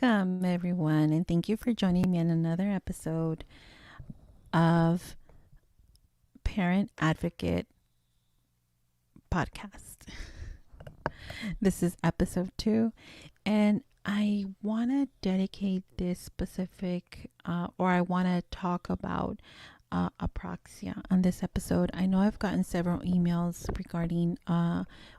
Welcome, everyone, and thank you for joining me in another episode of Parent Advocate Podcast. This is episode 2, and I want to dedicate this specific, or I want to talk about apraxia on this episode. I know I've gotten several emails regarding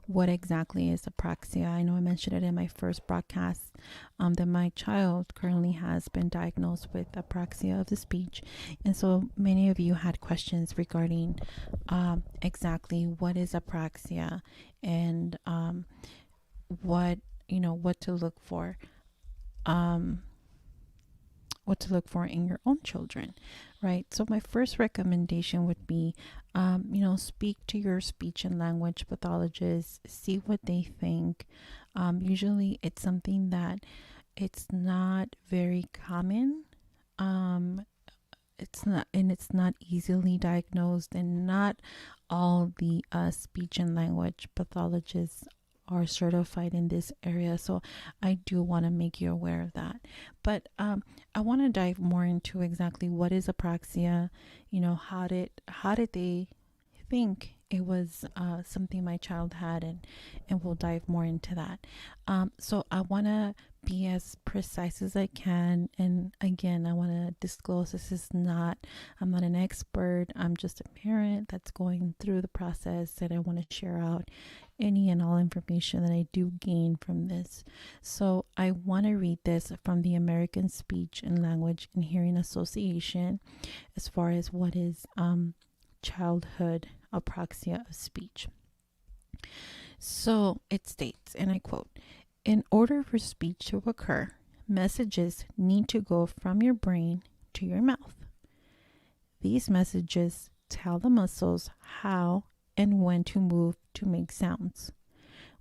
what exactly is apraxia. I know I mentioned it in my first broadcast that my child currently has been diagnosed with apraxia of the speech, and so many of you had questions regarding exactly what is apraxia and what to look for. What to look for in your own children, right? So my first recommendation would be, speak to your speech and language pathologist, see what they think. Usually it's something that it's not very common. It's not easily diagnosed, and not all the speech and language pathologists are certified in this area, so I do want to make you aware of that. But I want to dive more into exactly what is apraxia. How did they think it was something my child had, and we'll dive more into that. So I want to be as precise as I can, and again, I want to disclose I'm not an expert. I'm just a parent that's going through the process, and I want to share out any and all information that I do gain from this. So I want to read this from the American Speech and Language and Hearing Association as far as what is childhood apraxia of speech. So it states, and I quote, "In order for speech to occur, messages need to go from your brain to your mouth. These messages tell the muscles how and when to move to make sounds.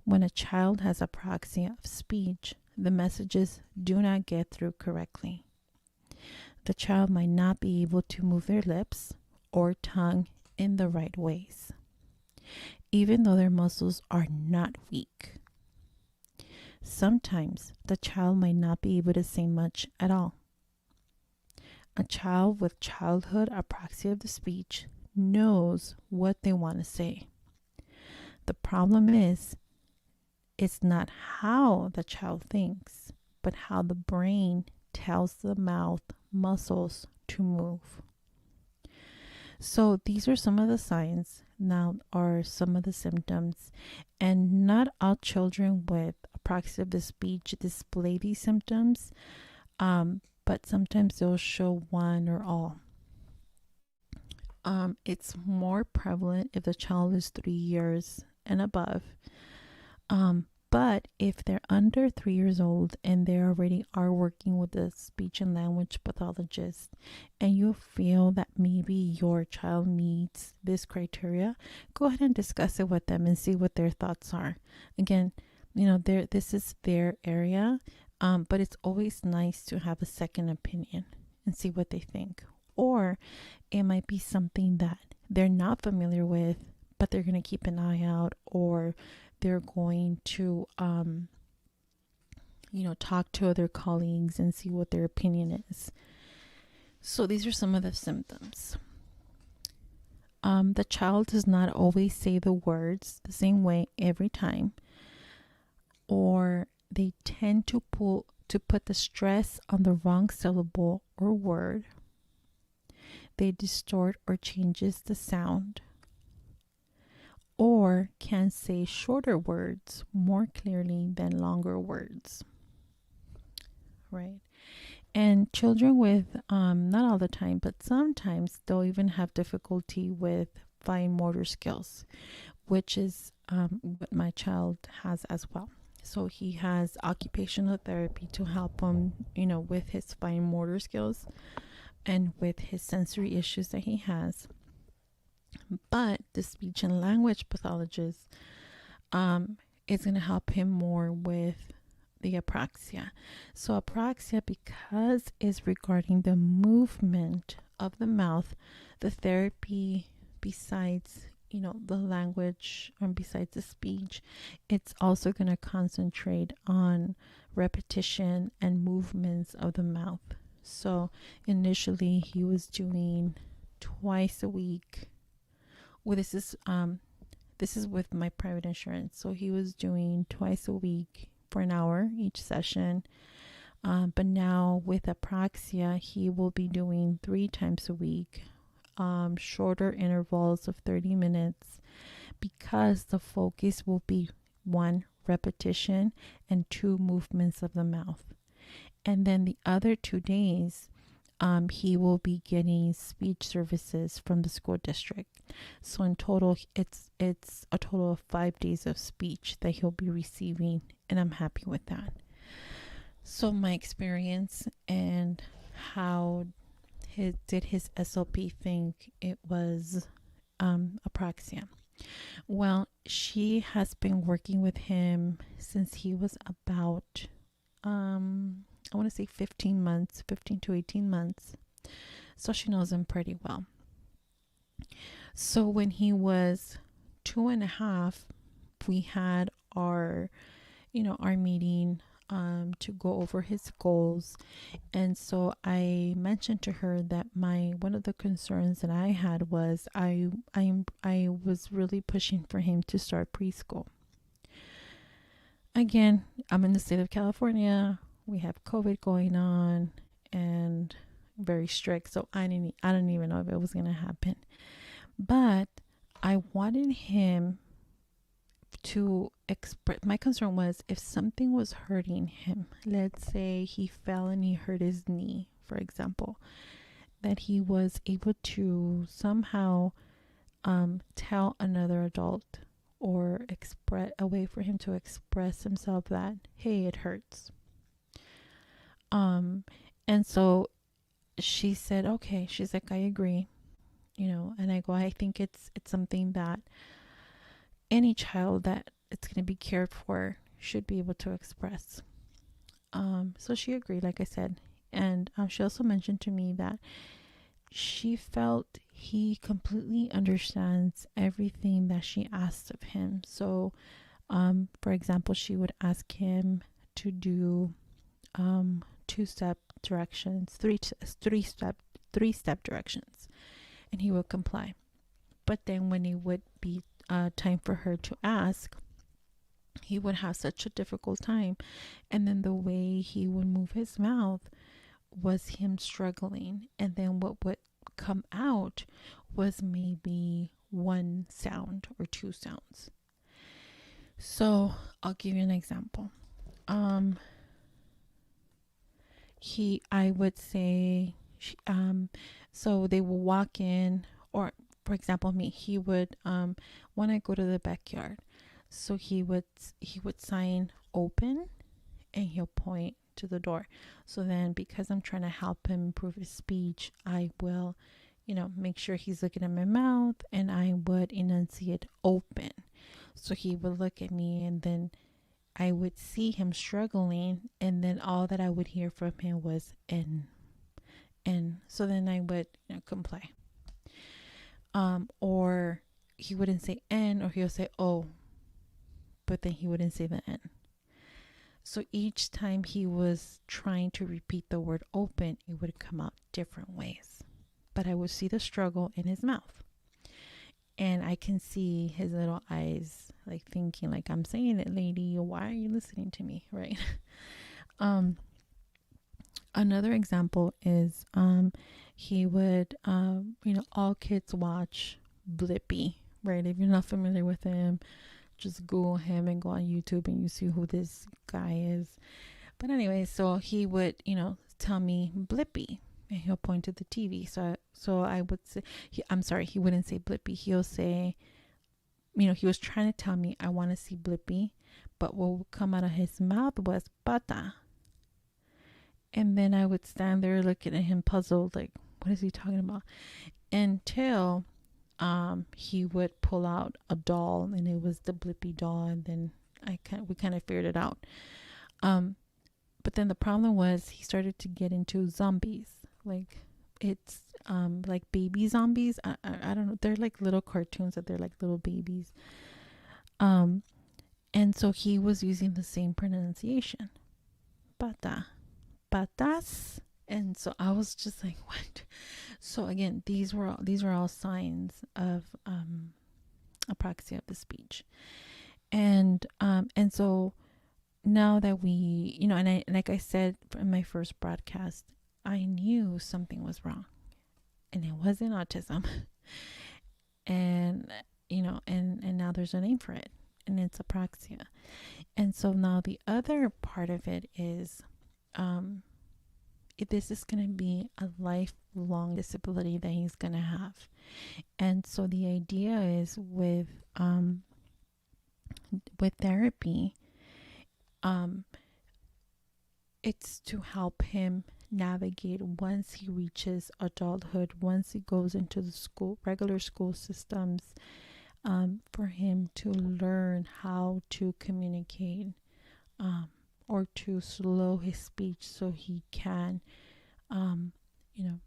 When a child has apraxia of speech, the messages do not get through correctly. The child might not be able to move their lips or tongue in the right ways, even though their muscles are not weak. Sometimes the child might not be able to say much at all. A child with childhood apraxia of the speech knows what they want to say. The problem is, it's not how the child thinks, but how the brain tells the mouth muscles to move." So these are some of the signs, now are some of the symptoms, and not all children with apraxia of the speech display these symptoms, but sometimes they'll show one or all. It's more prevalent if the child is 3 years and above. But if they're under 3 years old and they already are working with a speech and language pathologist, and you feel that maybe your child meets this criteria, go ahead and discuss it with them and see what their thoughts are. Again, this is their area, but it's always nice to have a second opinion and see what they think. Or it might be something that they're not familiar with, but they're going to keep an eye out, or they're going to talk to other colleagues and see what their opinion is. So these are some of the symptoms. The child does not always say the words the same way every time, or they tend to put the stress on the wrong syllable or word. They distort or changes the sound, or can say shorter words more clearly than longer words, right? And children with, not all the time, but sometimes they'll even have difficulty with fine motor skills, which is what my child has as well. So he has occupational therapy to help him, with his fine motor skills and with his sensory issues that he has. But the speech and language pathologist is going to help him more with the apraxia. So apraxia, because is regarding the movement of the mouth, the therapy, besides the language, and besides the speech, it's also going to concentrate on repetition and movements of the mouth. So initially he was doing twice a week. Well, this is with my private insurance. So he was doing twice a week for an hour each session. But now with apraxia, he will be doing 3 times a week, shorter intervals of 30 minutes, because the focus will be 1, repetition, and 2, movements of the mouth. And then the other 2 days, he will be getting speech services from the school district. So in total, it's a total of 5 days of speech that he'll be receiving, and I'm happy with that. So my experience and how did his SLP think it was apraxia? Well, she has been working with him since he was about I want to say 15 to 18 months. So she knows him pretty well. So when he was 2.5, we had our meeting to go over his goals. And so I mentioned to her that one of the concerns that I had was I was really pushing for him to start preschool. Again, I'm in the state of California. We have COVID going on and very strict. So I don't even know if it was going to happen. But I wanted him to express. My concern was if something was hurting him, let's say he fell and he hurt his knee, for example, that he was able to somehow tell another adult, or express a way for him to express himself that, hey, it hurts. And so she said, okay. She's like, I agree, and I go, I think it's something that any child that it's going to be cared for should be able to express. So she agreed, like I said. And she also mentioned to me that she felt he completely understands everything that she asked of him. So, for example, she would ask him to do 2-step directions, three-step directions, and he would comply. But then when it would be time for her to ask, he would have such a difficult time. And then the way he would move his mouth was him struggling. And then what would come out was maybe 1 sound or 2 sounds. So I'll give you an example. I would say, so they will walk in, or for example, he would, when I go to the backyard, so he would sign open, and he'll point to the door. So then, because I'm trying to help him improve his speech, I will, make sure he's looking at my mouth, and I would enunciate open. So he would look at me, and then I would see him struggling, and then all that I would hear from him was N. So then I would comply. Or he wouldn't say N, or he'll say O, but then he wouldn't say the N. So each time he was trying to repeat the word open, it would come out different ways. But I would see the struggle in his mouth. And I can see his little eyes like thinking, like, I'm saying it, lady, why are you listening to me? Right. Another example is he would all kids watch Blippi, right? If you're not familiar with him, just Google him and go on YouTube and you see who this guy is. But anyway, so he would tell me Blippi, and he'll point to the TV. So I would say, he wouldn't say Blippi. He'll say, he was trying to tell me I want to see Blippi, but what would come out of his mouth was pata. And then I would stand there looking at him puzzled, like, what is he talking about? Until he would pull out a doll, and it was the Blippi doll, and then we kind of figured it out. But then the problem was he started to get into zombies. Like, like baby zombies. I don't know. They're like little cartoons that they're like little babies. Um, and so he was using the same pronunciation, pata, patas. And so I was just like, what? So again, these were all signs of apraxia of the speech. And so now that we, and I, like I said in my first broadcast, I knew something was wrong, and it wasn't autism. And and now there's a name for it, and it's apraxia. And so now the other part of it is, this is going to be a lifelong disability that he's going to have. And so the idea is with therapy, it's to help him navigate once he reaches adulthood, once he goes into the regular school systems, for him to learn how to communicate, or to slow his speech so he can, you know,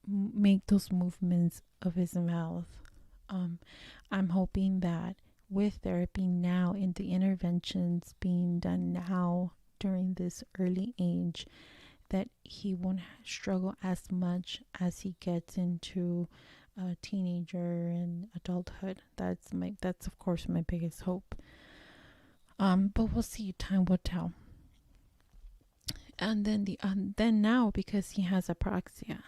make those movements of his mouth. I'm hoping that with therapy now, in the interventions being done now during this early age, that he won't struggle as much as he gets into teenager and adulthood. That's of course my biggest hope. But we'll see. Time will tell. And then now, because he has apraxia,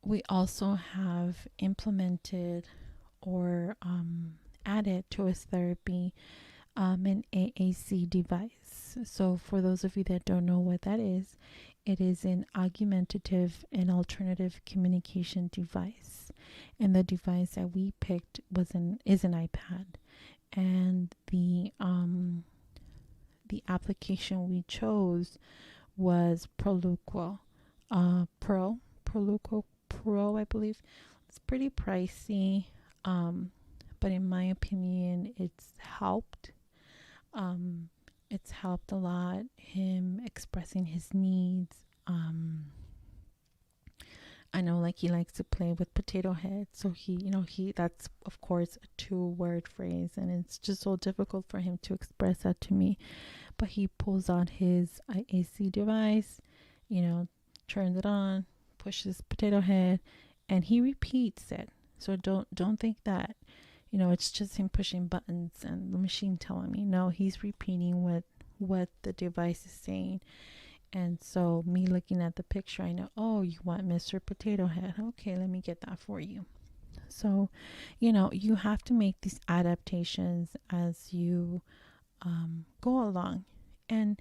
we also have implemented or added to his therapy an AAC device. So for those of you that don't know what that is, it is an augmentative and alternative communication device. And the device that we picked is an iPad. And the application we chose was Proluquo, Proluquo Pro, I believe. It's pretty pricey, but in my opinion, it's helped. It's helped a lot. Him expressing his needs. I know, like, he likes to play with potato head, so that's of course a 2-word phrase, and it's just so difficult for him to express that to me. But he pulls out his IAC device, turns it on, pushes potato head, and he repeats it. So don't think that it's just him pushing buttons and the machine telling me. No, he's repeating what the device is saying. And so me looking at the picture, I know, oh, you want Mr. Potato Head. Okay, let me get that for you. So, you have to make these adaptations as you go along. And,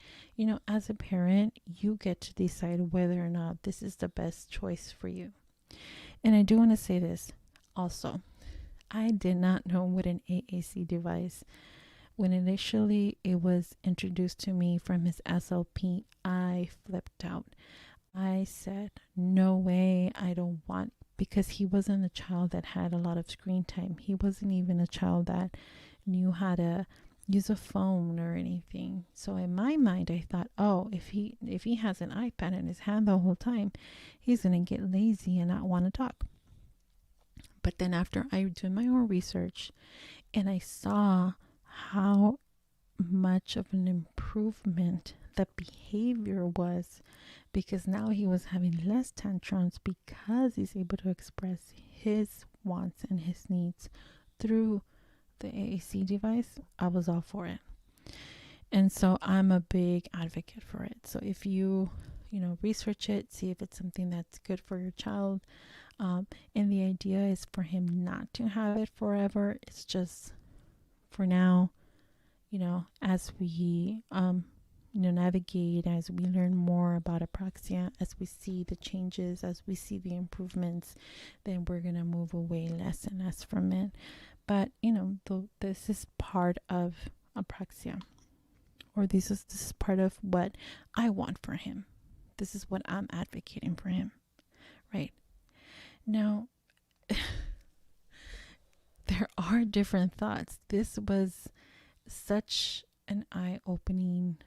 as a parent, you get to decide whether or not this is the best choice for you. And I do want to say this also. I did not know what an AAC device. When initially it was introduced to me from his SLP, I flipped out. I said, no way, I don't want, because he wasn't a child that had a lot of screen time. He wasn't even a child that knew how to use a phone or anything. So in my mind, I thought, oh, if he has an iPad in his hand the whole time, he's going to get lazy and not want to talk. But then after I did my own research and I saw how much of an improvement the behavior was, because now he was having less tantrums because he's able to express his wants and his needs through the AAC device, I was all for it. And so I'm a big advocate for it. So if you research it, see if it's something that's good for your child. And the idea is for him not to have it forever. It's just for now, as we navigate, as we learn more about apraxia, as we see the changes, as we see the improvements, then we're going to move away less and less from it. But this is part of apraxia, or this is part of what I want for him. This is what I'm advocating for him, right? Now, there are different thoughts. This was such an eye-opening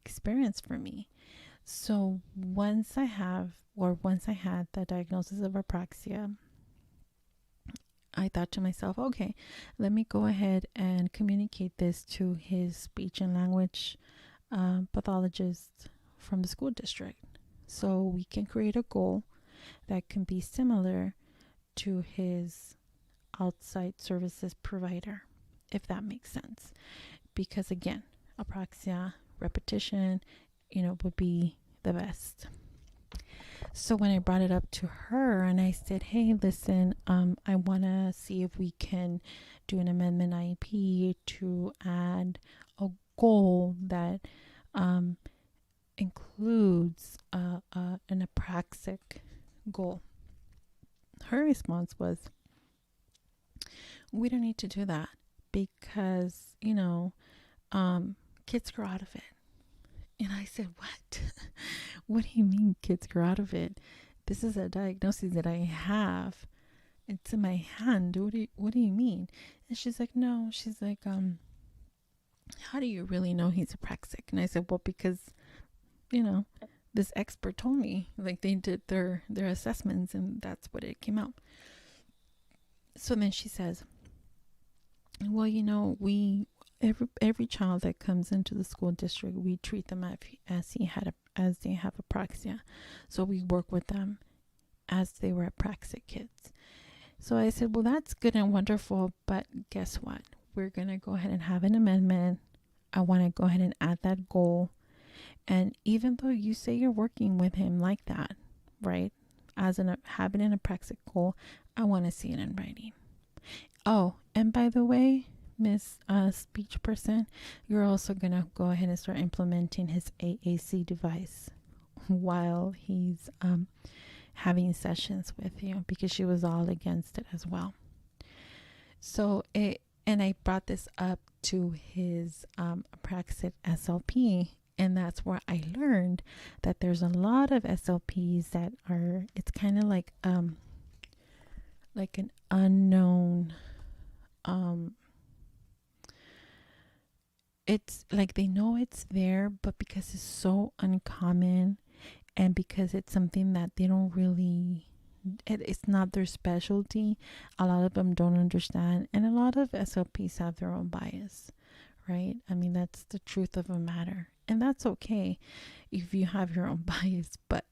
experience for me. So once I had the diagnosis of apraxia, I thought to myself, okay, let me go ahead and communicate this to his speech and language pathologist from the school district. So we can create a goal that can be similar to his outside services provider, if that makes sense. Because again, apraxia, repetition, would be the best. So when I brought it up to her and I said, hey, listen, I want to see if we can do an amendment IEP to add a goal that includes an apraxic goal. Her response was, we don't need to do that because, kids grow out of it. And I said, what? What do you mean kids grow out of it? This is a diagnosis that I have. It's in my hand. What do you mean? And she's like, no. She's like, how do you really know he's apraxic? And I said, well, because, this expert told me, like they did their assessments and that's what it came out. So then she says, well, we every child that comes into the school district, we treat them as they have apraxia. So we work with them as they were apraxic kids. So I said, well, that's good and wonderful, but guess what? We're going to go ahead and have an amendment. I want to go ahead and add that goal. And even though you say you're working with him like that, right, as having an apraxic goal, I want to see it in writing. Oh, and by the way, Miss Speech Person, you're also going to go ahead and start implementing his AAC device while he's having sessions with you, because she was all against it as well. So and I brought this up to his apraxic SLP, and that's where I learned that there's a lot of SLPs that are, it's kind of like an unknown, it's like they know it's there, but because it's so uncommon and because it's something that they don't really, it's not their specialty, a lot of them don't understand, and a lot of SLPs have their own bias, right? I mean, that's the truth of a matter, and that's okay if you have your own bias, but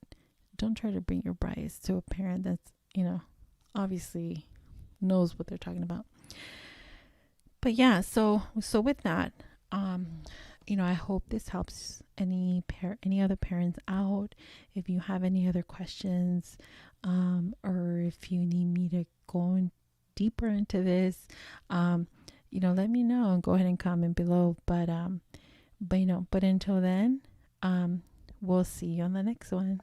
don't try to bring your bias to a parent that's, obviously knows what they're talking about. But yeah, so with that, I hope this helps any other parents out. If you have any other questions, or if you need me to go in deeper into this, let me know and go ahead and comment below. But until then, we'll see you on the next one.